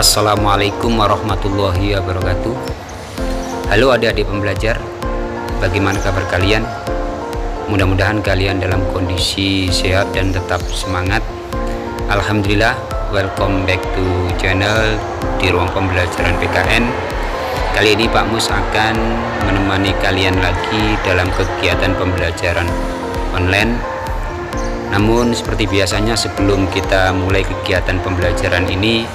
Assalamualaikum warahmatullahi wabarakatuh. Halo adik-adik pembelajar, bagaimana kabar kalian? Mudah-mudahan kalian dalam kondisi sehat dan tetap semangat. Alhamdulillah, welcome back to channel di ruang pembelajaran PKN. Kali ini Pak Mus akan menemani kalian lagi dalam kegiatan pembelajaran online. Namun seperti biasanya, sebelum kita mulai kegiatan pembelajaran ini,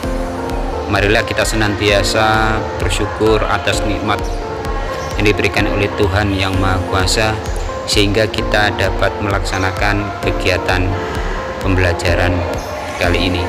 marilah kita senantiasa bersyukur atas nikmat yang diberikan oleh Tuhan Yang Maha Kuasa, sehingga kita dapat melaksanakan kegiatan pembelajaran kali ini.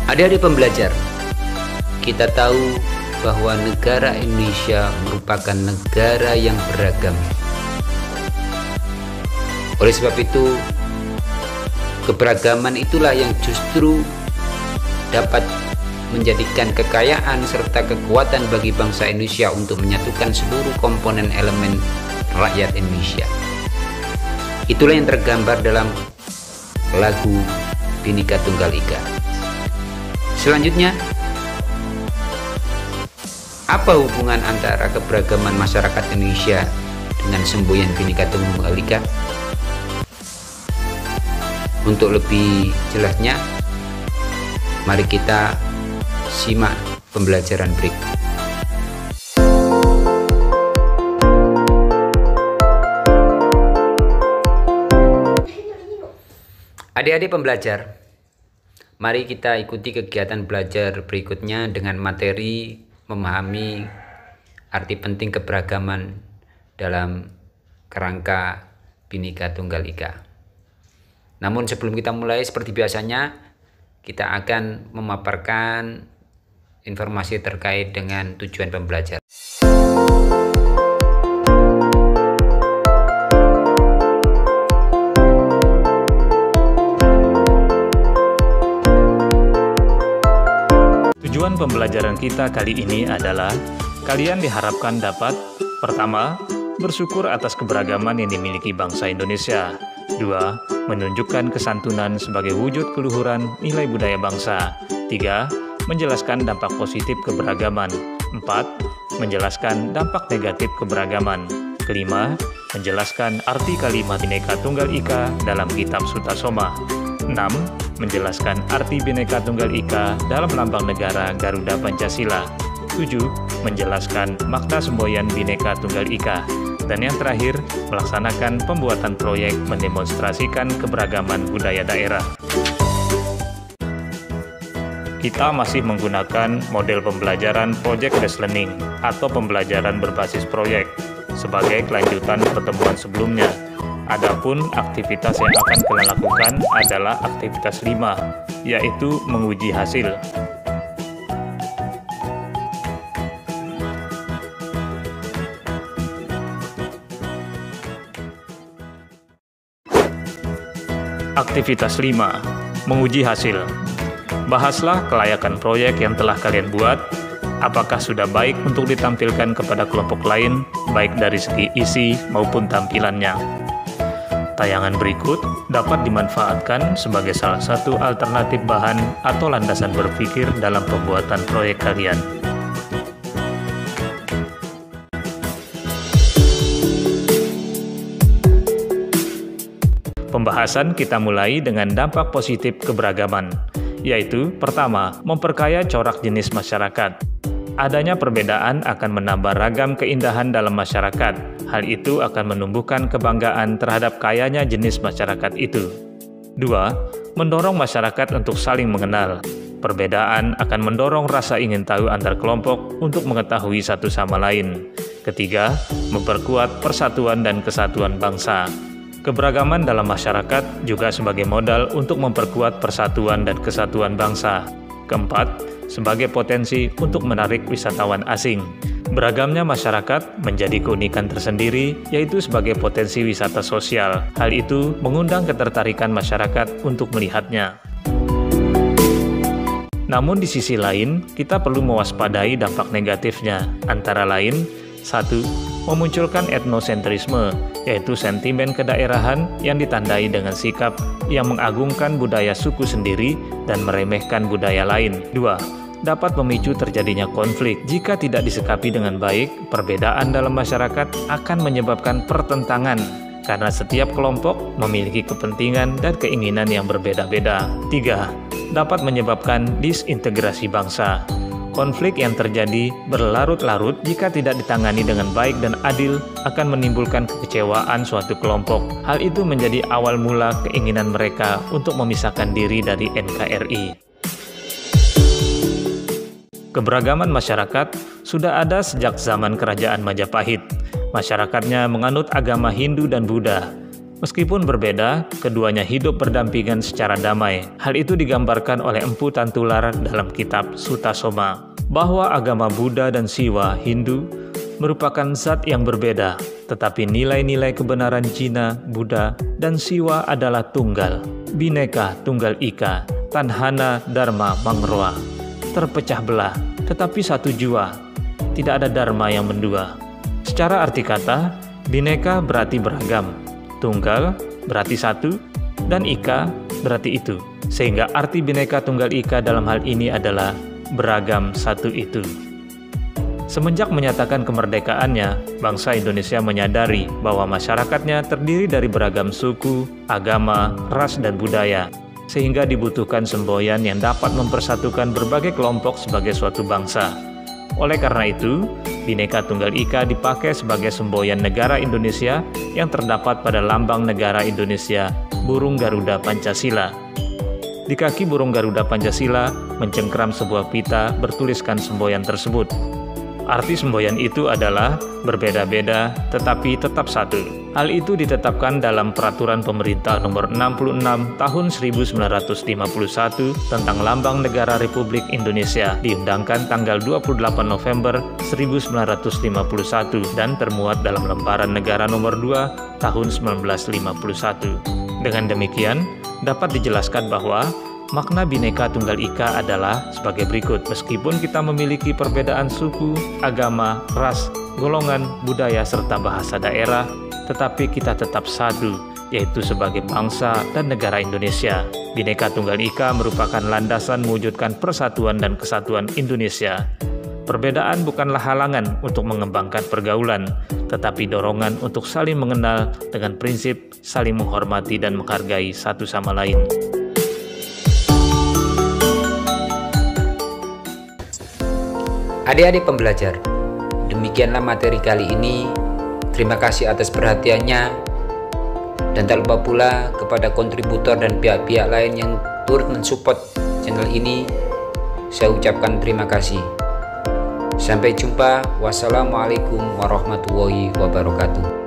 Adik-adik pembelajar, kita tahu bahwa negara Indonesia merupakan negara yang beragam. Oleh sebab itu, keberagaman itulah yang justru dapat menjadikan kekayaan serta kekuatan bagi bangsa Indonesia untuk menyatukan seluruh komponen elemen rakyat Indonesia. Itulah yang tergambar dalam lagu Bhinneka Tunggal Ika. Selanjutnya, apa hubungan antara keberagaman masyarakat Indonesia dengan semboyan Bhinneka Tunggal Ika? Untuk lebih jelasnya, mari kita simak pembelajaran berikut. Adik-adik pembelajar, mari kita ikuti kegiatan belajar berikutnya dengan materi memahami arti penting keberagaman dalam kerangka Bhinneka Tunggal Ika. Namun sebelum kita mulai, seperti biasanya, kita akan memaparkan informasi terkait dengan tujuan pembelajaran. Tujuan pembelajaran kita kali ini adalah kalian diharapkan dapat: pertama, bersyukur atas keberagaman yang dimiliki bangsa Indonesia. 2. Menunjukkan kesantunan sebagai wujud keluhuran nilai budaya bangsa. 3. Menjelaskan dampak positif keberagaman. 4. Menjelaskan dampak negatif keberagaman. 5. Menjelaskan arti kalimat Bhinneka Tunggal Ika dalam kitab Sutasoma. 6. Menjelaskan arti Bhinneka Tunggal Ika dalam lambang negara Garuda Pancasila. 7. Menjelaskan makna semboyan Bhinneka Tunggal Ika. Dan yang terakhir, melaksanakan pembuatan proyek mendemonstrasikan keberagaman budaya daerah. Kita masih menggunakan model pembelajaran project-based learning atau pembelajaran berbasis proyek sebagai kelanjutan pertemuan sebelumnya. Adapun aktivitas yang akan kalian lakukan adalah aktivitas 5, yaitu menguji hasil. Aktivitas 5. Menguji hasil. Bahaslah kelayakan proyek yang telah kalian buat. Apakah sudah baik untuk ditampilkan kepada kelompok lain, baik dari segi isi maupun tampilannya. Tayangan berikut dapat dimanfaatkan sebagai salah satu alternatif bahan atau landasan berpikir dalam pembuatan proyek kalian. Pembahasan kita mulai dengan dampak positif keberagaman, yaitu pertama, memperkaya corak jenis masyarakat. Adanya perbedaan akan menambah ragam keindahan dalam masyarakat. Hal itu akan menumbuhkan kebanggaan terhadap kayanya jenis masyarakat itu. 2. Mendorong masyarakat untuk saling mengenal. Perbedaan akan mendorong rasa ingin tahu antar kelompok untuk mengetahui satu sama lain. Ketiga, memperkuat persatuan dan kesatuan bangsa. Keberagaman dalam masyarakat juga sebagai modal untuk memperkuat persatuan dan kesatuan bangsa. Keempat, sebagai potensi untuk menarik wisatawan asing. Beragamnya masyarakat menjadi keunikan tersendiri, yaitu sebagai potensi wisata sosial. Hal itu mengundang ketertarikan masyarakat untuk melihatnya. Namun di sisi lain, kita perlu mewaspadai dampak negatifnya, antara lain 1. Memunculkan etnosentrisme, yaitu sentimen kedaerahan yang ditandai dengan sikap yang mengagungkan budaya suku sendiri dan meremehkan budaya lain. 2. Dapat memicu terjadinya konflik. Jika tidak disikapi dengan baik, perbedaan dalam masyarakat akan menyebabkan pertentangan, karena setiap kelompok memiliki kepentingan dan keinginan yang berbeda-beda. 3. Dapat menyebabkan disintegrasi bangsa. Konflik yang terjadi berlarut-larut jika tidak ditangani dengan baik dan adil akan menimbulkan kekecewaan suatu kelompok. Hal itu menjadi awal mula keinginan mereka untuk memisahkan diri dari NKRI. Keberagaman masyarakat sudah ada sejak zaman Kerajaan Majapahit. Masyarakatnya menganut agama Hindu dan Buddha. Meskipun berbeda, keduanya hidup berdampingan secara damai. Hal itu digambarkan oleh Empu Tantular dalam kitab Sutasoma, bahwa agama Buddha dan Siwa Hindu merupakan zat yang berbeda, tetapi nilai-nilai kebenaran Jina, Buddha, dan Siwa adalah tunggal. Bhinneka Tunggal Ika, Tanhana Dharma Mangroa. Terpecah belah, tetapi satu jua. Tidak ada dharma yang mendua. Secara arti kata, Bhinneka berarti beragam, tunggal berarti satu, dan ika berarti itu. Sehingga arti Bhinneka Tunggal Ika dalam hal ini adalah beragam satu itu. Semenjak menyatakan kemerdekaannya, bangsa Indonesia menyadari bahwa masyarakatnya terdiri dari beragam suku, agama, ras, dan budaya, sehingga dibutuhkan semboyan yang dapat mempersatukan berbagai kelompok sebagai suatu bangsa. Oleh karena itu, Bhinneka Tunggal Ika dipakai sebagai semboyan negara Indonesia yang terdapat pada lambang negara Indonesia, burung Garuda Pancasila. Di kaki burung Garuda Pancasila mencengkram sebuah pita bertuliskan semboyan tersebut. Arti semboyan itu adalah berbeda-beda tetapi tetap satu. Hal itu ditetapkan dalam Peraturan Pemerintah Nomor 66 Tahun 1951 tentang Lambang Negara Republik Indonesia, diundangkan tanggal 28 November 1951 dan termuat dalam Lembaran Negara Nomor 2 Tahun 1951. Dengan demikian, dapat dijelaskan bahwa makna Bhinneka Tunggal Ika adalah sebagai berikut. Meskipun kita memiliki perbedaan suku, agama, ras, golongan, budaya, serta bahasa daerah, tetapi kita tetap satu, yaitu sebagai bangsa dan negara Indonesia. Bhinneka Tunggal Ika merupakan landasan mewujudkan persatuan dan kesatuan Indonesia. Perbedaan bukanlah halangan untuk mengembangkan pergaulan, tetapi dorongan untuk saling mengenal dengan prinsip saling menghormati dan menghargai satu sama lain. Adik-adik pembelajar, demikianlah materi kali ini. Terima kasih atas perhatiannya, dan tak lupa pula kepada kontributor dan pihak-pihak lain yang turut mensupport channel ini. Saya ucapkan terima kasih. Sampai jumpa. Wassalamualaikum warahmatullahi wabarakatuh.